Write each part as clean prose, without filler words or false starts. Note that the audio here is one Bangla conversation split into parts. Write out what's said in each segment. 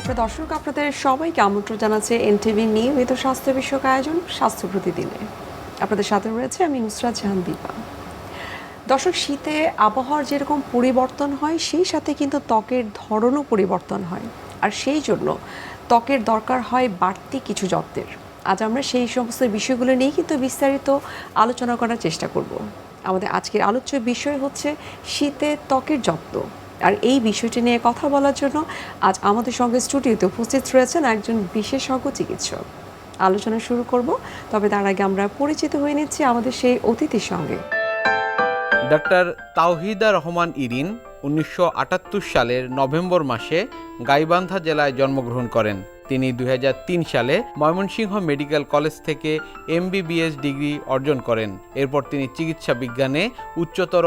সুপ্রিয় দর্শক, আপনাদের সবাইকে আমন্ত্রণ জানাচ্ছে এনটিভি নিয়মিত স্বাস্থ্য বিষয়ক আয়োজন স্বাস্থ্য প্রতিদিনে। আপনাদের সাথে রয়েছে আমি নুসরাত জাহান দীপা। দর্শক, শীতে আবহাওয়ার যেরকম পরিবর্তন হয় সেই সাথে কিন্তু ত্বকের ধরনও পরিবর্তন হয়, আর সেই জন্য ত্বকের দরকার হয় বাড়তি কিছু যত্নের। আজ আমরা সেই সমস্ত বিষয়গুলো নিয়ে কিন্তু বিস্তারিত আলোচনা করার চেষ্টা করব। আমাদের আজকের আলোচ্য বিষয় হচ্ছে শীতে ত্বকের যত্ন। আর এই বিষয়টি নিয়ে কথা বলার জন্য আজ আমাদের সঙ্গে স্টুডিওতে উপস্থিত রয়েছেন একজন বিশেষজ্ঞ চিকিৎসক। আলোচনা শুরু করব, তবে তার আগে আমরা পরিচিত হয়ে নিচ্ছি আমাদের সেই অতিথির সঙ্গে। ডাক্তার তাওহিদা রহমান ইরিন 1978 সালের নভেম্বর মাসে গাইবান্ধা জেলায় জন্মগ্রহণ করেন। তিনি 2003 সালে ময়মনসিংহ মেডিকেল কলেজ থেকে MBBS ডিগ্রি অর্জন করেন। এরপর তিনি চিকিৎসা বিজ্ঞানে উচ্চতর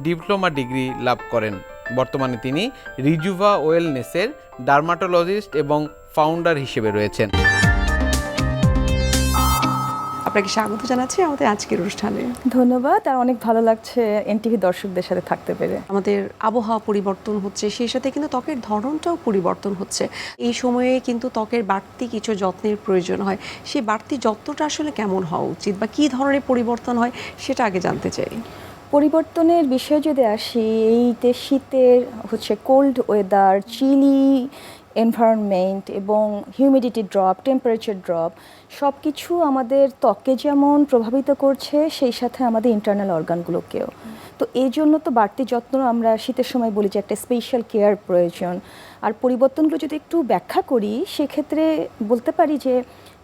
ডিপ্লোমা ডিগ্রি লাভ করেন। বর্তমানে তিনি রিজুভা ওয়েলনেসের ডার্মাটোলজিস্ট এবং ফাউন্ডার হিসেবে রয়েছেন। আপনাকে স্বাগত জানাচ্ছি আমাদের আজকের অনুষ্ঠানে। ধন্যবাদ, আর অনেক ভালো লাগছে এনটিভি দর্শকদের সাথে থাকতে পেরে। আমাদের আবহাওয়া পরিবর্তন হচ্ছে, সেই সাথে কিন্তু ত্বকের ধরনটাও পরিবর্তন হচ্ছে। এই সময়ে কিন্তু ত্বকের বাড়তি কিছু যত্নের প্রয়োজন হয়। সেই বাড়তি যত্নটা আসলে কেমন হওয়া উচিত বা কী ধরনের পরিবর্তন হয় সেটা আগে জানতে চাই। পরিবর্তনের বিষয়ে যদি আসি, এইতে শীতের কোল্ড ওয়েদার, চিলি এনভায়রনমেন্ট এবং হিউমিডিটি ড্রপ, টেম্পারেচার ড্রপ, সব কিছু আমাদের ত্বকে যেমন প্রভাবিত করছে সেই সাথে আমাদের ইন্টারনাল অর্গানগুলোকেও। তো এই জন্য তো বাড়তি যত্ন আমরা শীতের সময় বলি যে একটা স্পেশাল কেয়ার প্রয়োজন। আর পরিবর্তনগুলো যদি একটু ব্যাখ্যা করি, সেক্ষেত্রে বলতে পারি যে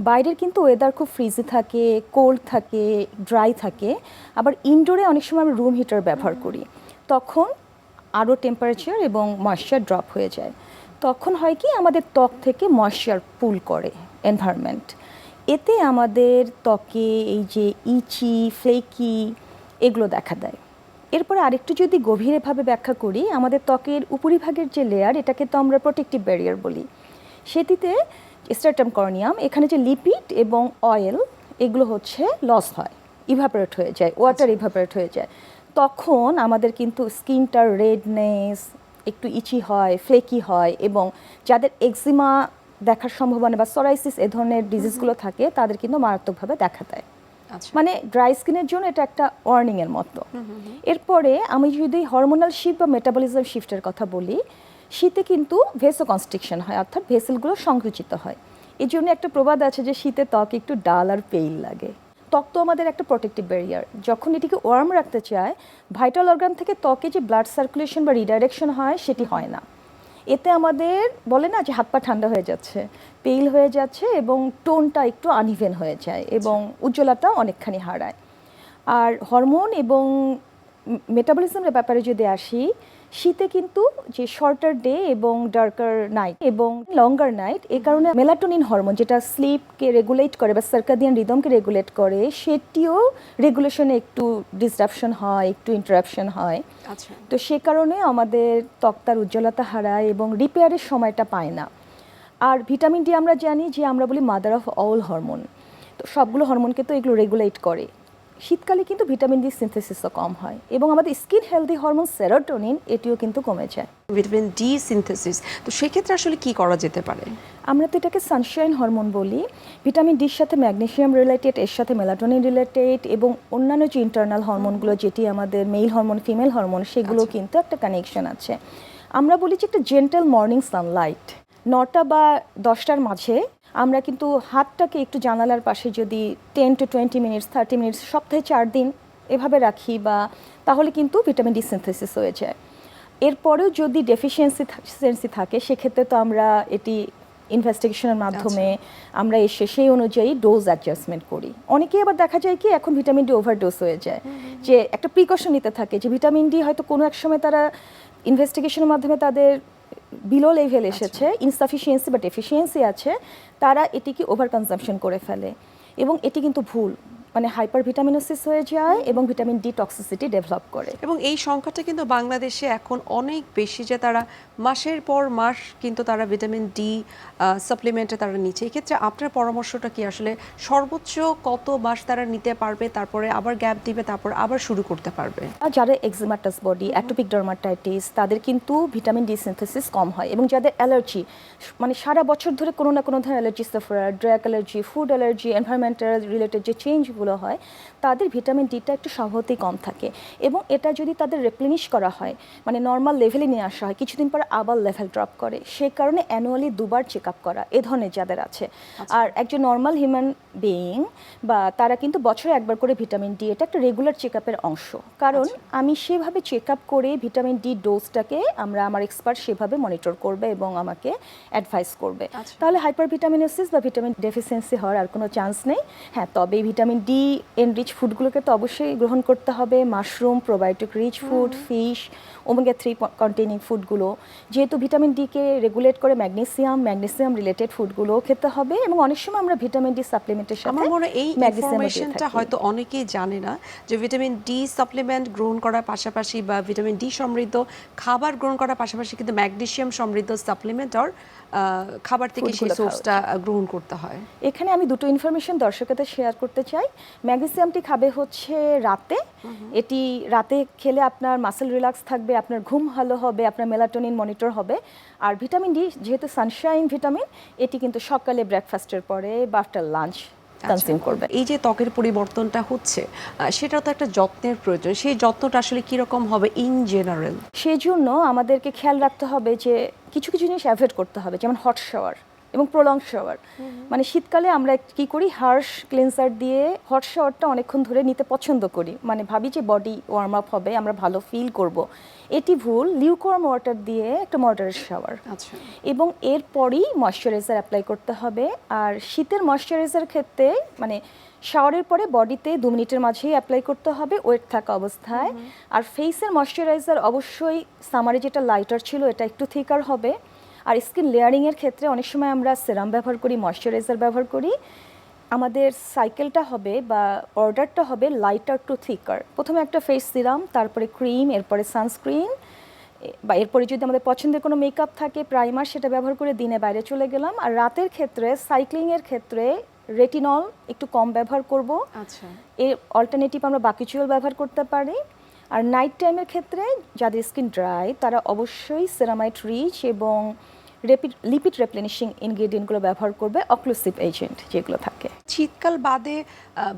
বাইরের কিন্তু ওয়েদার খুব ফ্রিজি থাকে, কোল্ড থাকে, ড্রাই থাকে। আবার ইনডোরে অনেক সময় আমরা রুম হিটার ব্যবহার করি, তখন আরও টেম্পারেচার এবং ময়েশ্চার ড্রপ হয়ে যায়। তখন হয় কি, আমাদের ত্বক থেকে ময়েশ্চার পুল করে এনভায়রনমেন্ট। এতে আমাদের ত্বকে এই যে ইচি, ফ্লেকি এগুলো দেখা দেয়। এরপরে আরেকটু যদি গভীরভাবে ব্যাখ্যা করি, আমাদের ত্বকের উপরিভাগের যে লেয়ার, এটাকে তো আমরা প্রোটেক্টিভ ব্যারিয়ার বলি। সেটিতে স্ট্রাটাম কর্নিয়াম, এখানে যে লিপিড এবং অয়েল এগুলো লস হয়, ইভাপোরেট হয়ে যায়, ওয়াটার ইভাপোরেট হয়ে যায়। তখন আমাদের কিন্তু স্কিনটার রেডনেস, একটু ইচি হয়, ফ্লেকি হয়, এবং যাদের এক্সিমা দেখার সম্ভাবনা বা সরাইসিস এ ধরনের ডিজিজগুলো থাকে তাদের কিন্তু মারাত্মকভাবে দেখা দেয়। মানে ড্রাই স্কিনের জন্য এটা একটা ওয়ার্নিংয়ের মতো। এরপরে আমি যদি হরমোনাল শিফট বা মেটাবলিজম শিফটের কথা বলি, শীতে কিন্তু ভেসোকনস্ট্রিকশন হয়, অর্থাৎ ভেসেলগুলো সংকুচিত হয়। এই জন্য একটা প্রবাদ আছে যে শীতে ত্বক একটু ডাল আর পেইল লাগে। ত্বক তো আমাদের একটা প্রোটেক্টিভ ব্যারিয়ার, যখন এটিকে ওয়ার্ম রাখতে চায়, ভাইটাল অর্গান থেকে ত্বকে যে ব্লাড সার্কুলেশন বা রিডাইরেকশন হয় সেটি হয় না। এতে আমাদের বলে না যে হাত পা ঠান্ডা হয়ে যাচ্ছে, পেইল হয়ে যাচ্ছে, এবং টোনটা একটু আনইভেন হয়ে যায় এবং উজ্জ্বলতা অনেকখানি হারায়। আর হরমোন এবং মেটাবলিজমের ব্যাপারে যদি আসি, শীতে কিন্তু যে শর্টার ডে এবং ডার্কার নাইট এবং লঙ্গার নাইট, এই কারণে মেলাটোনিন হরমোন যেটা স্লিপকে রেগুলেট করে বা সার্কাদিয়ান রিদমকে রেগুলেট করে, সেটিও রেগুলেশনে একটু ডিসরাপশন হয়, একটু ইন্টারাপশন হয়। তো সে কারণে আমাদের ত্বক তার উজ্জ্বলতা হারায় এবং রিপেয়ারের সময়টা পায় না। আর ভিটামিন ডি আমরা জানি যে আমরা বলি মাদার অফ অল হরমোন। তো সবগুলো হরমোনকে তো এগুলো রেগুলেট করে। শীতকালে কিন্তু ভিটামিন ডি সিনথেসিসও কম হয় এবং আমাদের স্কিন হেলদি হরমোন সেরোটোনিন এটিও কিন্তু কমে যায়। ভিটামিন ডি সিনথেসিস, তো সেক্ষেত্রে আসলে কি করা যেতে পারে? আমরা তো এটাকে সানশাইন হরমোন বলি। ভিটামিন ডির সাথে ম্যাগনেসিয়াম রিলেটেড, এর সাথে মেলাটোনিন রিলেটেড, এবং অন্যান্য যে ইন্টারনাল হরমোনগুলো, যেটি আমাদের মেল হরমোন, ফিমেল হরমোন, সেগুলো কিন্তু একটা কানেকশন আছে। আমরা বলি যে একটা জেন্টাল মর্নিং সানলাইট 9টা বা 10টার মাঝে আমরা কিন্তু হাতটাকে একটু জানালার পাশে যদি 10 to 20 মিনিটস, 30 মিনিটস, সপ্তাহে 4 দিন এভাবে রাখি, বা তাহলে কিন্তু ভিটামিন ডি সিনথেসিস হয়ে যায়। এরপরেও যদি ডেফিসিয়েন্সি থাকে, সেক্ষেত্রে তো আমরা এটি ইনভেস্টিগেশনের মাধ্যমে আমরা এসে সেই অনুযায়ী ডোজ অ্যাডজাস্টমেন্ট করি। অনেকেই আবার দেখা যায় কি, এখন ভিটামিন ডি ওভারডোজ হয়ে যায়, যে একটা প্রিকশন নিতে থাকে যে ভিটামিন ডি হয়তো কোনো এক সময় তারা ইনভেস্টিগেশনের মাধ্যমে তাদের বিলো লেভেল এসেছে, ইনসাফিসিয়েন্সি বা ডেফিসিয়েন্সি আছে, তারা এটিকে ওভার কনজাম্পশন করে ফেলে, এবং এটি কিন্তু ভুল। মানে হাইপার ভিটামিনোসিস হয়ে যায় এবং ভিটামিন ডি টক্সিসিটি ডেভেলপ করে। এবং এই সংখ্যাটা কিন্তু বাংলাদেশে এখন অনেক বেশি, যে তারা মাসের পর মাস কিন্তু তারা ভিটামিন ডি সাপ্লিমেন্টে তারা নিচ্ছে। এক্ষেত্রে আপনার পরামর্শটা কি, আসলে সর্বোচ্চ কত মাস তারা নিতে পারবে, তারপরে আবার গ্যাপ দিবে, তারপর আবার শুরু করতে পারবে? আর যারা এক্সিমাটাস বডি, অ্যাটোপিক ডার্মাটাইটিস, তাদের কিন্তু ভিটামিন ডি সিনথেসিস কম হয়, এবং যাদের অ্যালার্জি মানে সারা বছর ধরে কোনো না কোনো ধরনের allergy suffer, drug allergy, food allergy, environmental related যে চেঞ্জগুলো হয়, তাদের ভিটামিন ডিটা একটু স্বভাবতই কম থাকে। এবং এটা যদি তাদের রিপ্লেনিশ করা হয়, মানে নর্মাল লেভেলে নিয়ে আসা হয়, কিছুদিন পর আবার লেভেল ড্রপ করে, সেই কারণে অ্যানুয়ালি 2বার চেক আপ করা এ ধরনের যাদের আছে। আর একজন নর্মাল হিউম্যান বিইং বা তারা কিন্তু বছরে একবার করে ভিটামিন ডি, এটা একটা রেগুলার চেক আপের অংশ। কারণ আমি সেভাবে চেক আপ করে ভিটামিন ডি ডোজটাকে আমার এক্সপার্ট সেভাবে মনিটর করবে এবং আমাকে অ্যাডভাইস করবে। তাহলে হাইপার ভিটামিনোসিস বা ভিটামিন ডেফিসিয়েন্সি হওয়ার আর কোনো চান্স নেই। হ্যাঁ, তবে ভিটামিন ডি এনরিচ ফুডগুলোকে তো অবশ্যই গ্রহণ করতে হবে, mushroom, probiotic rich food, fish, omega 3 containing ফুডগুলো, যেহেতু ভিটামিন ডিকে রেগুলেট করে ম্যাগনেসিয়াম রিলেটেড ফুডগুলো খেতে হবে। এবং অনেক সময় আমরা ভিটামিন ডি সাপ্লিমেন্টের সাথে আমার মনে হয় এই ম্যাগনেসিয়াম ইনফরমেশনটা হয়তো অনেকেই জানে না, যে ভিটামিন ডি সাপ্লিমেন্ট গ্রহণ করার পাশাপাশি বা ভিটামিন ডি সমৃদ্ধ খাবার গ্রহণ করার পাশাপাশি কিন্তু ম্যাগনেসিয়াম সমৃদ্ধ সাপ্লিমেন্ট আর খাবার থেকে সেই সোর্সটা গ্রহণ করতে হয়। এখানে আমি দুটো ইনফরমেশন দর্শকদের শেয়ার করতে চাই। ম্যাগনেসিয়ামটি খাবে হচ্ছে রাতে, এটি রাতে খেলে আপনার মাসেল রিল্যাক্স থাকবে, আপনার ঘুম ভালো হবে, আপনার মেলাটোনিন মনিটর হবে। আর ভিটামিন ডি যেহেতু সানশাইন ভিটামিন, এটি কিন্তু সকালে ব্রেকফাস্টের পরে বা আফটার লাঞ্চ কনজিউম করবে। এই যে ত্বকের পরিবর্তনটা হচ্ছে, সেটাও তো একটা যত্নের প্রয়োজন। সেই যত্নটা আসলে কিরকম হবে ইন জেনারেল? সেই জন্য আমাদেরকে খেয়াল রাখতে হবে যে কিছু কিছু জিনিস অ্যাভয়েড করতে হবে, যেমন হট শাওয়ার এবং প্রলং শাওয়ার। মানে শীতকালে আমরা কি করি, হার্শ ক্লিনজার দিয়ে হট শাওয়ারটা অনেকক্ষণ ধরে নিতে পছন্দ করি, মানে ভাবি যে বডি ওয়ার্ম আপ হবে, আমরা ভালো ফিল করব। এটি ভুল। লিউকওয়ার্ম ওয়াটার দিয়ে একটা মডারেট শাওয়ার, এবং এরপরই ময়শ্চারাইজার অ্যাপ্লাই করতে হবে। আর শীতের ময়শ্চারাইজার ক্ষেত্রে মানে শাওয়ারের পরে বডিতে 2 মিনিটের মাঝেই অ্যাপ্লাই করতে হবে ওয়েট থাকা অবস্থায়। আর ফেসের ময়শ্চারাইজার অবশ্যই সামারে যেটা লাইটার ছিল এটা একটু থিকার হবে। আর স্কিন লেয়ারিংয়ের ক্ষেত্রে অনেক সময় আমরা সেরাম ব্যবহার করি, ময়শ্চারাইজার ব্যবহার করি। আমাদের সাইকেলটা হবে বা অর্ডারটা হবে লাইটার টু থিকার। প্রথমে একটা ফেস সিরাম, তারপরে ক্রিম, এরপরে সানস্ক্রিন, বা এরপরে যদি আমাদের পছন্দের কোনো মেকআপ থাকে, প্রাইমার, সেটা ব্যবহার করে দিনে বাইরে চলে গেলাম। আর রাতের ক্ষেত্রে সাইক্লিংয়ের ক্ষেত্রে রেটিনল একটু কম ব্যবহার করব। এর অল্টারনেটিভ আমরা বাকিচুয়াল ব্যবহার করতে পারি। আর নাইট টাইমের ক্ষেত্রে যাদের স্কিন ড্রাই, তারা অবশ্যই সেরামাইট রিচ এবং লিপিড রেপ্লেনিশিং ইনগ্রেডিয়েন্টগুলো ব্যবহার করবে, অক্লুসিভ এজেন্ট যেগুলো থাকে। শীতকাল বাদে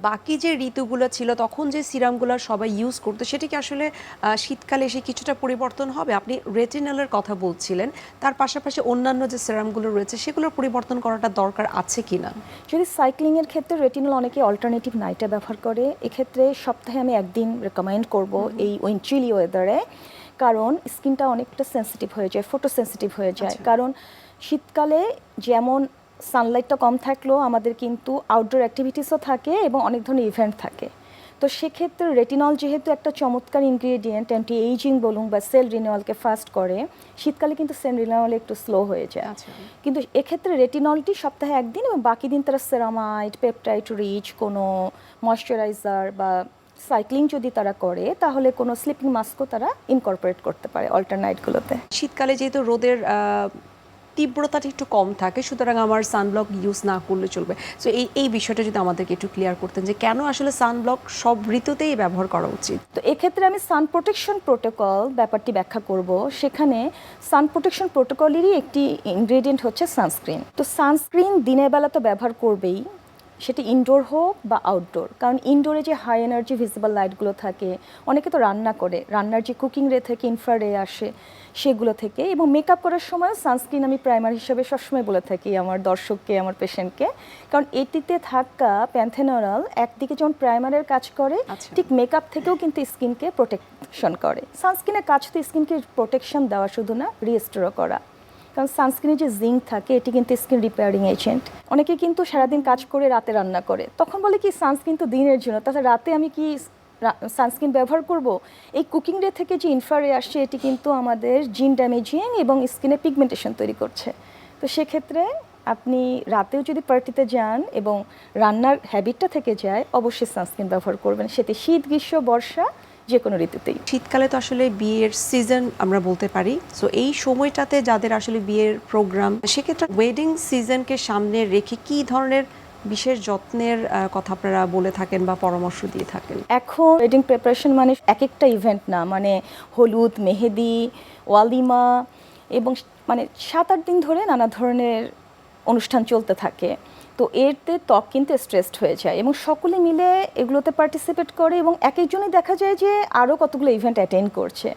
বাকি যে ঋতুগুলো ছিল তখন যে সিরামগুলো সবাই ইউজ করতো, সেটা কি আসলে শীতকালে এসে কিছুটা পরিবর্তন হবে? আপনি রেটিনলের কথা বলছিলেন, তার পাশাপাশি অন্যান্য যে সিরামগুলো রয়েছে সেগুলোর পরিবর্তন করাটা দরকার আছে কিনা? যদি সাইক্লিংয়ের ক্ষেত্রে রেটিনল অনেকে অল্টারনেটিভ নাইটে ব্যবহার করে, এক্ষেত্রে সপ্তাহে আমি একদিন রেকমেন্ড করব এই চিলি ওয়েদারে, কারণ স্কিনটা অনেকটা সেন্সিটিভ হয়ে যায়, ফটো সেন্সিটিভ হয়ে যায়। কারণ শীতকালে যেমন সানলাইটটা কম থাকলেও আমাদের কিন্তু আউটডোর অ্যাক্টিভিটিসও থাকে এবং অনেক ধরনের ইভেন্ট থাকে। তো সেক্ষেত্রে রেটিনল যেহেতু একটা চমৎকার ইনগ্রেডিয়েন্ট, অ্যান্টি এইজিং বলুন বা সেল রিনিউয়ালকে ফাস্ট করে, শীতকালে কিন্তু সেল রিনিউয়াল একটু স্লো হয়ে যায়। কিন্তু এক্ষেত্রে রেটিনলটি সপ্তাহে একদিন, এবং বাকি দিন তারা সেরামাইড, পেপটাইড রিচ কোনো ময়শ্চারাইজার বা সাইক্লিং যদি তারা করে, তাহলে কোনো স্লিপিং মাস্কও তারা ইনকর্পোরেট করতে পারে অল্টারনাইটগুলোতে। শীতকালে যেহেতু রোদের তীব্রতাটা একটু কম থাকে, সুতরাং আমার সানব্লক ইউজ না করলে চলবে। সো এই বিষয়টা যদি আমাদেরকে একটু ক্লিয়ার করতেন, যে কেন আসলে সানব্লক সব ঋতুতেই ব্যবহার করা উচিত? তো এক্ষেত্রে আমি সান প্রোটেকশন প্রোটোকল ব্যাপারটি ব্যাখ্যা করব। সেখানে সান প্রোটেকশন প্রোটোকলেরই একটি ইনগ্রেডিয়েন্ট হচ্ছে সানস্ক্রিন। তো সানস্ক্রিন দিনের বেলা তো ব্যবহার করবেই, সেটি ইনডোর হোক বা আউটডোর। কারণ ইনডোরে যে হাই এনার্জি ভিজিবল লাইটগুলো থাকে, অনেকে তো রান্না করে, রান্নার যে কুকিং রে থেকে ইনফ্রারে আসে সেগুলো থেকে, এবং মেকআপ করার সময় সানস্ক্রিন আমি প্রাইমার হিসেবে সবসময় বলে থাকি আমার দর্শককে, আমার পেশেন্টকে। কারণ এটিতে থাকা প্যান্থেনল একদিকে যেমন প্রাইমারের কাজ করে, ঠিক মেকআপ থেকেও কিন্তু স্কিনকে প্রোটেকশন করে। সানস্ক্রিনের কাজ তো স্কিনকে প্রোটেকশন দেওয়া শুধু না, রিস্টোরও করা। কারণ সানস্ক্রিনে যে জিঙ্ক থাকে, এটি কিন্তু স্কিন রিপেয়ারিং এজেন্ট। অনেকে কিন্তু সারাদিন কাজ করে রাতে রান্না করে, তখন বলে কি সানস্ক্রিন তো দিনের জন্য, তাহলে রাতে আমি কি সানস্ক্রিন ব্যবহার করব? এই কুকিং রে থেকে যে ইনফ্রারে আসছে, এটি কিন্তু আমাদের জিন ড্যামেজিং এবং স্কিনে পিগমেন্টেশন তৈরি করছে। তো সেক্ষেত্রে আপনি রাতেও যদি পার্টিতে যান এবং রান্নার হ্যাবিটটা থেকে যায়, অবশ্যই সানস্ক্রিন ব্যবহার করবেন, সেটি শীত, গ্রীষ্ম, বর্ষা যে কোনো ঋতুতেই। শীতকালে তো আসলে বিয়ের সিজন আমরা বলতে পারি, সো এই সময়টাতে যাদের আসলে বিয়ের প্রোগ্রাম, সেক্ষেত্রে ওয়েডিং সিজনকে সামনে রেখে কি ধরনের বিশেষ যত্নের কথা আপনারা বলে থাকেন বা পরামর্শ দিয়ে থাকেন? এখন ওয়েডিং প্রিপারেশন মানে এক একটা ইভেন্ট না, মানে হলুদ, মেহেদি, ওয়ালিমা এবং মানে 7-8 দিন ধরে নানা ধরনের অনুষ্ঠান চলতে থাকে। তো এতে ত্বক কিন্তু স্ট্রেসড হয়ে যায় এবং সকলে মিলে এগুলোতে পার্টিসিপেট করে এবং এক একজনই দেখা যায় যে আরও কতগুলো ইভেন্ট অ্যাটেন্ড করছে।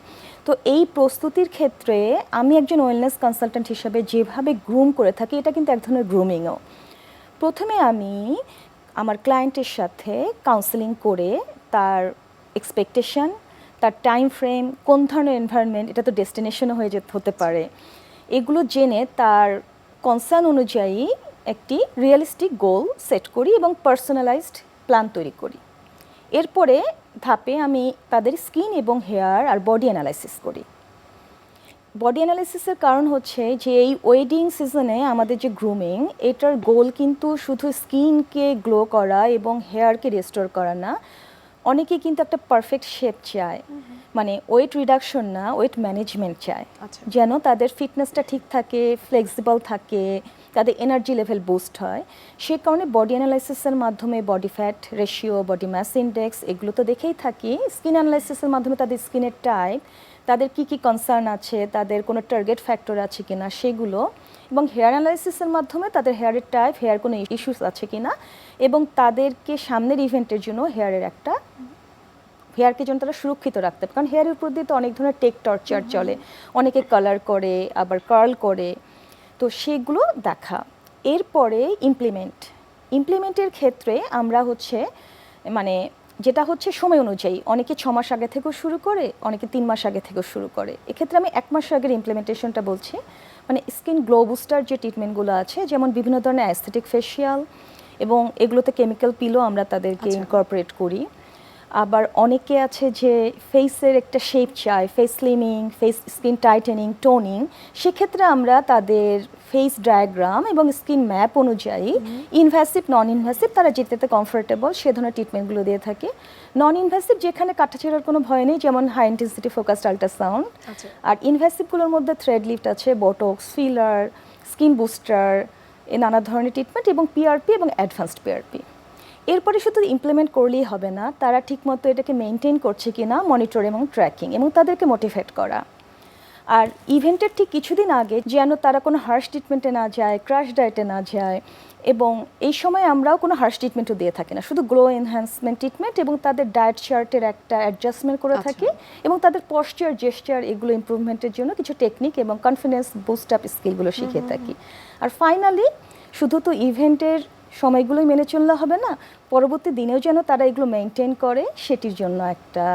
তো এই প্রস্তুতির ক্ষেত্রে আমি একজন ওয়েলনেস কনসালট্যান্ট হিসাবে যেভাবে গ্রুম করে থাকি, এটা কিন্তু এক ধরনের গ্রুমিংও। প্রথমে আমি আমার ক্লায়েন্টের সাথে কাউন্সেলিং করে তার এক্সপেকটেশন, তার টাইম ফ্রেম, কোন ধরনের এনভায়রনমেন্ট, এটা তো ডেস্টিনেশনও হতে পারে, এগুলো জেনে তার কনসার্ন অনুযায়ী একটি রিয়েলিস্টিক গোল সেট করি এবং পার্সোনালাইজড প্ল্যান তৈরি করি। এরপরে ধাপে আমি তাদের স্কিন এবং হেয়ার আর বডি অ্যানালাইসিস করি। বডি অ্যানালাইসিসের কারণ হচ্ছে যে এই ওয়েডিং সিজনে আমাদের যে গ্রুমিং, এটার গোল কিন্তু শুধু স্কিনকে গ্লো করা এবং হেয়ারকে রেস্টোর করা না, অনেকে কিন্তু একটা পারফেক্ট শেপ চায়, মানে ওয়েট রিডাকশন না, ওয়েট ম্যানেজমেন্ট চায়, যেন তাদের ফিটনেসটা ঠিক থাকে, ফ্লেক্সিবল থাকে, তাদের এনার্জি লেভেল বুস্ট হয়। সে কারণে বডি অ্যানালাইসিসের মাধ্যমে body fat ratio, body mass index এগুলো তো দেখেই থাকি। স্কিন অ্যানালাইসিসের মাধ্যমে তাদের স্কিনের টাইপ, তাদের কি কি কনসার্ন আছে, তাদের কোনো টার্গেট ফ্যাক্টর আছে কিনা সেগুলো, এবং হেয়ার অ্যানালাইসিসের মাধ্যমে তাদের হেয়ারের টাইপ, হেয়ার কোনো ইস্যুস আছে কিনা, এবং তাদেরকে সামনের ইভেন্টের জন্য হেয়ারকে যেন তারা সুরক্ষিত রাখতে পারে। কারণ হেয়ারের উপর দিয়ে তো অনেক ধরনের টেক টর্চার চলে, অনেকে কালার করে, আবার কার্ল করে, তো সেগুলো দেখা। এরপরে ইমপ্লিমেন্টের ক্ষেত্রে আমরা মানে যেটা হচ্ছে সময় অনুযায়ী, অনেকে 6 মাস আগে থেকেও শুরু করে, অনেকে 3 মাস আগে থেকেও শুরু করে। এক্ষেত্রে আমি 1 মাস আগের ইমপ্লিমেন্টেশনটা বলছি। মানে স্কিন গ্লো বুস্টার যে ট্রিটমেন্টগুলো আছে, যেমন বিভিন্ন ধরনের অ্যাস্থেটিক ফেশিয়াল, এবং এগুলোতে কেমিক্যাল পিলও আমরা তাদেরকে ইনকর্পোরেট করি। আবার অনেকে আছে যে ফেসের একটা শেপ চায়, face slimming, skin tightening, toning, সেক্ষেত্রে আমরা তাদের ফেস ডায়াগ্রাম এবং স্কিন ম্যাপ অনুযায়ী ইনভ্যাসিভ, নন ইনভ্যাসিভ, তারা যেটাতে কমফোর্টেবল সে ধরনের ট্রিটমেন্টগুলো দিয়ে থাকি। নন ইনভ্যাসিভ যেখানে কাটাছেড়ার কোনো ভয় নেই, যেমন হাই ইন্টেন্সিটি ফোকাসড আল্ট্রাসাউন্ড। আর ইনভ্যাসিভগুলোর মধ্যে থ্রেড লিফট আছে, বোটক্স, ফিলার, স্কিন বুস্টার, এ নানা ধরনের ট্রিটমেন্ট, এবং পিআরপি এবং অ্যাডভান্সড পিআরপি। এরপরে শুধু ইমপ্লিমেন্ট করলেই হবে না, তারা ঠিকমতো এটাকে মেনটেন করছে কিনা মনিটর এবং ট্র্যাকিং, এবং তাদেরকে মোটিভেট করা। আর ইভেন্টের ঠিক কিছুদিন আগে যেন তারা কোনো হার্শ ট্রিটমেন্টে না যায়, ক্র্যাশ ডায়েটে না যায়, এবং এই সময় আমরাও কোনো হার্শ ট্রিটমেন্টও দিয়ে থাকি না, শুধু গ্লো এনহ্যান্সমেন্ট ট্রিটমেন্ট এবং তাদের ডায়েট চার্টের একটা অ্যাডজাস্টমেন্ট করে থাকি, এবং তাদের পশ্চার, জেস্চার এগুলো ইমপ্রুভমেন্টের জন্য কিছু টেকনিক এবং কনফিডেন্স বুস্ট আপ স্কিলগুলো শিখিয়ে থাকি। আর ফাইনালি শুধু তো ইভেন্টের সময়গুলোই মেনে চললে হবে না, পরবর্তী দিনেও যেন তারা এগুলো মেনটেন করে, সেটির জন্য একটা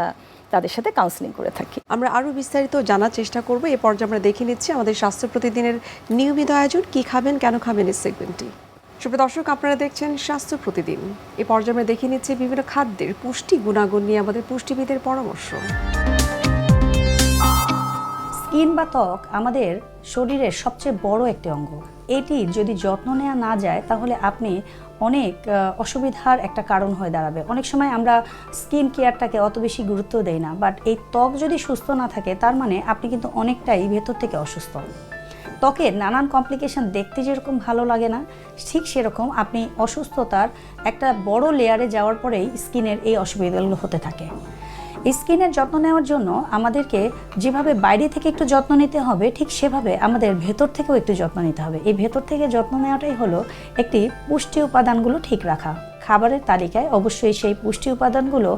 তাদের সাথে কাউন্সেলিং করে থাকি। আমরা আরও বিস্তারিত জানার চেষ্টা করব। এ পর্যায়ে আমরা দেখে নিচ্ছি আমাদের স্বাস্থ্য প্রতিদিনের নিয়মিত আয়োজন কি খাবেন কেন খাবেন এই সেগমেন্টটি। সুপ্রিয় দর্শক, আপনারা দেখছেন স্বাস্থ্য প্রতিদিন। এ পর্যায়ে আমরা দেখে নিচ্ছি বিভিন্ন খাদ্যের পুষ্টি গুণাগুণ নিয়ে আমাদের পুষ্টিবিদের পরামর্শ। স্কিন বা ত্বক আমাদের শরীরের সবচেয়ে বড় একটি অঙ্গ। এটির যদি যত্ন নেওয়া না যায় তাহলে আপনি অনেক অসুবিধার একটা কারণ হয়ে দাঁড়াবে। অনেক সময় আমরা স্কিন কেয়ারটাকে অত বেশি গুরুত্ব দেই না, বাট এই ত্বক যদি সুস্থ না থাকে তার মানে আপনি কিন্তু অনেকটাই ভেতর থেকে অসুস্থ। ত্বকের নানান কমপ্লিকেশন দেখতে যেরকম ভালো লাগে না, ঠিক সেরকম আপনি অসুস্থতার একটা বড় লেয়ারে যাওয়ার পরেই স্কিনের এই অসুবিধাগুলো হতে থাকে। স্কিনের যত্ন নেওয়ার জন্য আমাদেরকে যেভাবে বাইরে থেকে একটু যত্ন নিতে হবে, ঠিক সেভাবে আমাদের ভেতর থেকেও একটু যত্ন নিতে হবে। এই ভেতর থেকে যত্ন নেওয়াটাই হলো একটি পুষ্টি উপাদানগুলো ঠিক রাখা। খাবারের তালিকায় অবশ্যই সেই পুষ্টি উপাদানগুলো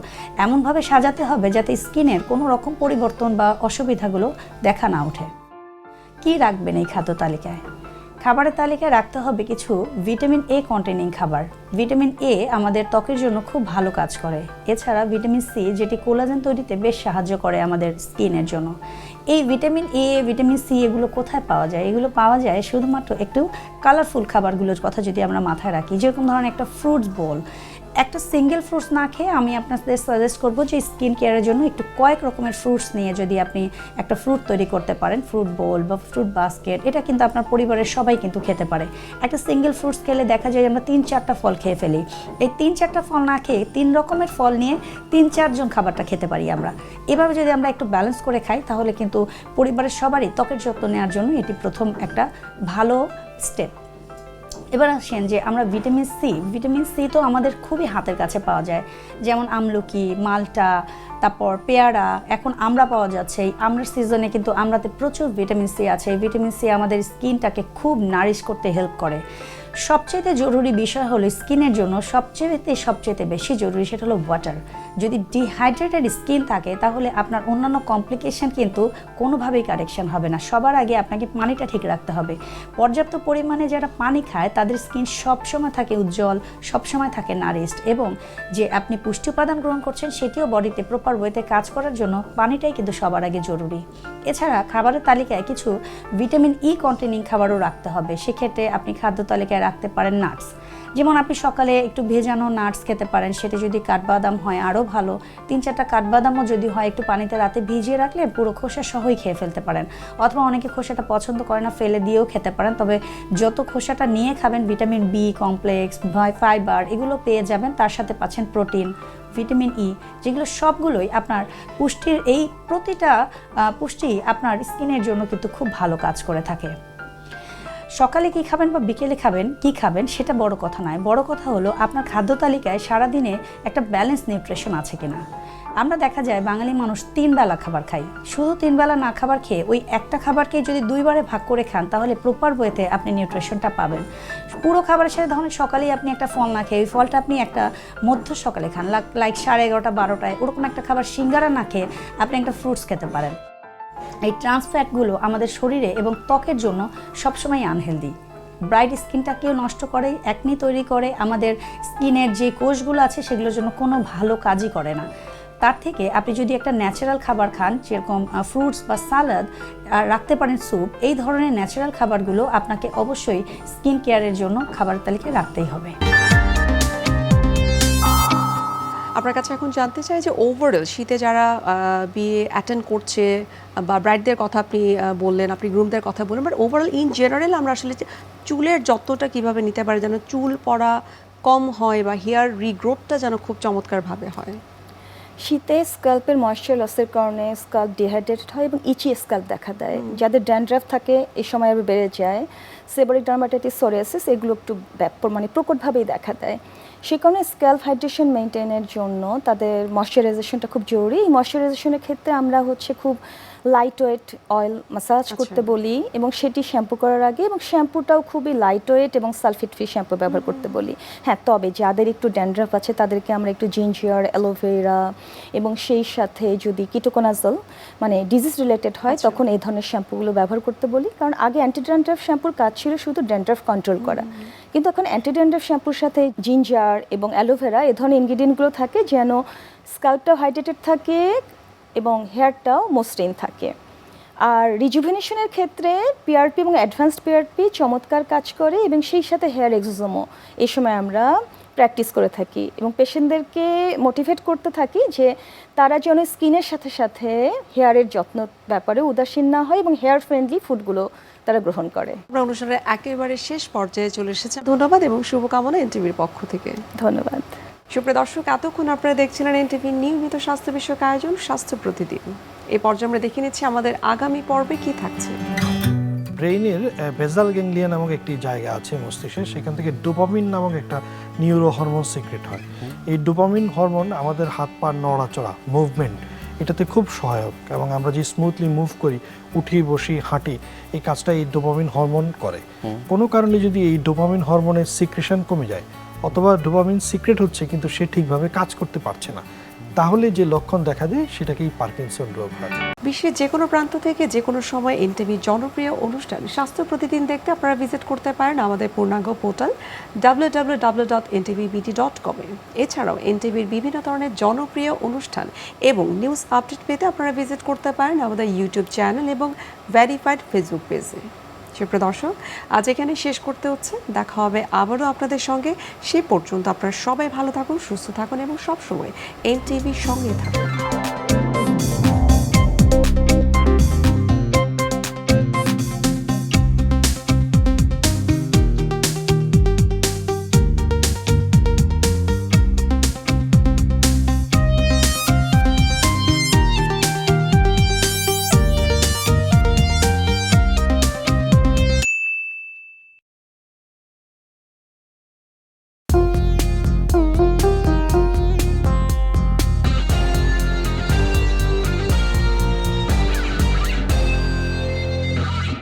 এমনভাবে সাজাতে হবে যাতে স্কিনের কোনো রকম পরিবর্তন বা অসুবিধাগুলো দেখা না ওঠে। কি রাখবেন এই খাদ্য তালিকায়? খাবারের তালিকায় রাখতে হবে কিছু ভিটামিন এ কন্টেনিং খাবার। ভিটামিন এ আমাদের ত্বকের জন্য খুব ভালো কাজ করে। এছাড়া ভিটামিন সি, যেটি কোলাজেন তৈরিতে বেশ সাহায্য করে আমাদের স্কিনের জন্য। এই ভিটামিন এ, ভিটামিন সি এগুলো কোথায় পাওয়া যায়? এগুলো পাওয়া যায় শুধুমাত্র একটু কালারফুল খাবারগুলোর কথা যদি আমরা মাথায় রাখি, যেরকম ধরনের একটা ফ্রুটস বোল, একটা সিঙ্গেল ফ্রুটস না খেয়ে আমি আপনাদের সাজেস্ট করব যে স্কিন কেয়ারের জন্য একটু কয়েক রকমের ফ্রুটস নিয়ে যদি আপনি একটা ফ্রুট তৈরি করতে পারেন, ফ্রুট বোল বা ফ্রুট বাস্কেট, এটা কিন্তু আপনার পরিবারের সবাই কিন্তু খেতে পারে। একটা সিঙ্গেল ফ্রুটস খেলে দেখা যায় আমরা 3-4টা ফল খেয়ে ফেলি। এই 3-4টা ফল না খেয়ে 3 রকমের ফল নিয়ে 3-4 জন খাবারটা খেতে পারি আমরা। এভাবে যদি আমরা একটু ব্যালেন্স করে খাই তাহলে কিন্তু পরিবারের সবারই ত্বকের যত্ন নেওয়ার জন্য এটি প্রথম একটা ভালো স্টেপ। এবার আসেন যে আমরা ভিটামিন সি তো আমাদের খুবই হাতের কাছে পাওয়া যায়, যেমন আমলকি, মালটা, তারপর পেয়ারা, এখন আমরা পাওয়া যাচ্ছে। এই আমরার সিজনে কিন্তু আমরাতে প্রচুর ভিটামিন সি আছে। এই ভিটামিন সি আমাদের স্কিনটাকে খুব নারিশ করতে হেল্প করে। সবচেয়ে জরুরি বিষয় হলো স্কিনের জন্য সবচেয়ে বেশি জরুরি সেটা হলো ওয়াটার। যদি ডিহাইড্রেটেড স্কিন থাকে তাহলে আপনার অন্যান্য কমপ্লিকেশন কিন্তু কোনোভাবেই কারেকশন হবে না। সবার আগে আপনাকে পানিটা ঠিক রাখতে হবে। পর্যাপ্ত পরিমাণে যারা পানি খায় তাদের স্কিন সবসময় থাকে উজ্জ্বল, সবসময় থাকে নারিশড, এবং যে আপনি পুষ্টি উপাদান গ্রহণ করছেন সেটিও বডিতে প্রপার ওয়েতে কাজ করার জন্য পানিটাই কিন্তু সবার আগে জরুরি। এছাড়া খাবারের তালিকায় কিছু ভিটামিন ই কন্টেনিং খাবারও রাখতে হবে। সেক্ষেত্রে আপনি খাদ্য তালিকায় রাখতে পারেন নাটস, যেমন আপনি সকালে একটু ভেজানো নাটস খেতে পারেন, সেটা যদি কাঠবাদাম হয় আরও ভালো। 3-4টা কাঠবাদামও যদি হয় একটু পানিতে রাতে ভিজিয়ে রাখলে পুরো খোসা সহই খেয়ে ফেলতে পারেন, অথবা অনেকে খোসাটা পছন্দ করে না, ফেলে দিয়েও খেতে পারেন। তবে যত খোসাটা নিয়ে খাবেন ভিটামিন বি কমপ্লেক্স, ফাইবার এগুলো পেয়ে যাবেন, তার সাথে পাচ্ছেন প্রোটিন, ভিটামিন ই, যেগুলো সবগুলোই আপনার পুষ্টির এই প্রতিটা পুষ্টি আপনার স্কিনের জন্য কিন্তু খুব ভালো কাজ করে থাকে। সকালে কি খাবেন বা বিকেলে খাবেন কি খাবেন সেটা বড় কথা নয়, বড় কথা হলো আপনার খাদ্য তালিকায় সারাদিনে একটা ব্যালেন্স নিউট্রিশন আছে কিনা। আমরা দেখা যায় বাঙালি মানুষ 3 বেলা খাবার খাই, শুধু 3 বেলা না খাবার খেয়ে ওই একটা খাবারকে যদি 2 বারে ভাগ করে খান তাহলে প্রপার ওয়েতে আপনি নিউট্রিশনটা পাবেন। পুরো খাবারের সাথে ধরুন সকালেই আপনি একটা ফল না খেয়ে ওই ফলটা আপনি একটা মধ্য সকালে খান, লাইক 11:30 12টায়, ওরকম একটা খাবার সিঙ্গারা না খেয়ে আপনি একটা ফ্রুটস খেতে পারেন। এই ট্রান্সফ্যাটগুলো আমাদের শরীরে এবং ত্বকের জন্য সবসময় আনহেলদি। ব্রাইট স্কিনটাকেও নষ্ট করে, অ্যাকনি তৈরি করে, আমাদের স্কিনের যে কোষগুলো আছে সেগুলোর জন্য কোনো ভালো কাজই করে না। তার থেকে আপনি যদি একটা ন্যাচারাল খাবার খান, যেরকম ফ্রুটস বা সালাদ, রাখতে পারেন স্যুপ, এই ধরনের ন্যাচারাল খাবারগুলো আপনাকে অবশ্যই স্কিন কেয়ারের জন্য খাবার তালিকায় রাখতেই হবে। আপনার কাছে এখন জানতে চাই যে ওভারঅল শীতে যারা বিয়ে অ্যাটেন্ড করছে বা ব্রাইডদের কথা আপনি বললেন, আপনি গ্রুমদের কথা বললেন, বাট ওভারঅল ইন জেনারেল আমরা আসলে চুলের যত্নটা কিভাবে নিতে পারি যেন চুল পড়া কম হয় বা হেয়ার রিগ্রোথটা যেন খুব চমৎকারভাবে হয়? শীতে স্কাল্পের ময়েশ্চার লসের কারণে স্কাল্প ডিহাইড্রেটেড হয় এবং ইচি স্কাল্প দেখা দেয়। যাদের ড্যান্ড্রাফ থাকে এই সময় আবার বেড়ে যায়, সেবরিক ডার্মাটাইটিস, সোরিয়াসিস, এগুলো একটু প্রকটভাবেই দেখা দেয়। সে কারণে স্ক্যাল্প হাইড্রেশন মেনটেনের জন্য তাদের ময়েশ্চারাইজেশনটা খুব জরুরি। এই ময়েশ্চারাইজেশনের ক্ষেত্রে আমরা খুব লাইট ওয়েট অয়েল মাসাজ করতে বলি এবং সেটি শ্যাম্পু করার আগে, এবং শ্যাম্পুটাও খুবই লাইট ওয়েট এবং সালফেট ফ্রি শ্যাম্পু ব্যবহার করতে বলি। হ্যাঁ, তবে যাদের একটু ড্যান্ড্রাফ আছে তাদেরকে আমরা একটু জিঞ্জার, অ্যালোভেরা এবং সেই সাথে যদি কিটোকোনাজল ডিজিজ রিলেটেড হয় তখন এই ধরনের শ্যাম্পুগুলো ব্যবহার করতে বলি। কারণ আগে অ্যান্টি ড্যান্ড্রাফ শ্যাম্পুর কাজ ছিল শুধু ড্যান্ড্রাফ কন্ট্রোল করা, কিন্তু এখন অ্যান্টি ড্যান্ড্রাফ শ্যাম্পুর সাথে জিঞ্জার এবং অ্যালোভেরা এ ধরনের ইনগ্রিডিয়েন্টগুলো থাকে যেন স্কাল্পটাও হাইড্রেটেড থাকে এবং হেয়ারটাও মসৃণ থাকে। আর রিজুভেনেশনের ক্ষেত্রে পিআরপি এবং অ্যাডভান্সড পিআরপি চমৎকার কাজ করে এবং সেই সাথে হেয়ার এক্সোজোমও এই সময় আমরা প্র্যাকটিস করে থাকি এবং পেশেন্টদেরকে মোটিভেট করতে থাকি যে তারা যেন স্কিনের সাথে সাথে হেয়ারের যত্ন ব্যাপারে উদাসীন না হয় এবং হেয়ার ফ্রেন্ডলি ফুডগুলো তারা গ্রহণ করে। আমরা অনুষ্ঠানের একেবারে শেষ পর্যায়ে চলে এসেছে। ধন্যবাদ এবং শুভকামনা এনটিভির পক্ষ থেকে। ধন্যবাদ। সুপ্রিয় দর্শক, এতক্ষণ আপনারা দেখছিলেন এনটিভির নিয়মিত স্বাস্থ্য বিষয়ক আয়োজন স্বাস্থ্য প্রতিদিন। এই পর্যায়ে আমরা দেখে নিচ্ছি আমাদের আগামী পর্বে কি থাকছে। ব্রেইনের বেসাল গ্যাংলিয়া নামক একটি জায়গা আছে মস্তিষ্কে, সেখান থেকে ডোপামিন নামক একটা নিউরো হরমোন সিক্রেট হয়। এই ডোপামিন হরমোন আমাদের হাত পা নড়াচড়া, মুভমেন্ট, এটাতে খুব সহায়ক, এবং আমরা যে স্মুথলি মুভ করি, উঠি বসি হাঁটি, এই কাজটা এই ডোপামিন হরমোন করে। কোনো কারণে যদি এই ডোপামিন হরমোনের সিক্রেশন কমে যায় অথবা ডোপামিন সিক্রেট হচ্ছে কিন্তু সে ঠিকভাবে কাজ করতে পারছে না, তাহলে যে লক্ষণ দেখা দেয় সেটাকেই পার্কিনসন রোগ হয়। বিশ্বের যে কোনো প্রান্ত থেকে যে কোনো সময় এনটিভির জনপ্রিয় অনুষ্ঠান স্বাস্থ্য প্রতিদিন দেখতে আপনারা ভিজিট করতে পারেন আমাদের পূর্ণাঙ্গ পোর্টাল www.ntvbt.com এ। এছাড়াও এনটিভির বিভিন্ন ধরনের জনপ্রিয় অনুষ্ঠান এবং নিউজ আপডেট পেতে আপনারা ভিজিট করতে পারেন আমাদের ইউটিউব চ্যানেল এবং ভেরিফাইড ফেসবুক পেজে। সুপ্রিয় দর্শক, আজ এখানে শেষ করতে হচ্ছে। দেখা হবে আবারও আপনাদের সঙ্গে। সে পর্যন্ত আপনারা সবাই ভালো থাকুন, সুস্থ থাকুন এবং সবসময় NTVর সঙ্গে থাকুন।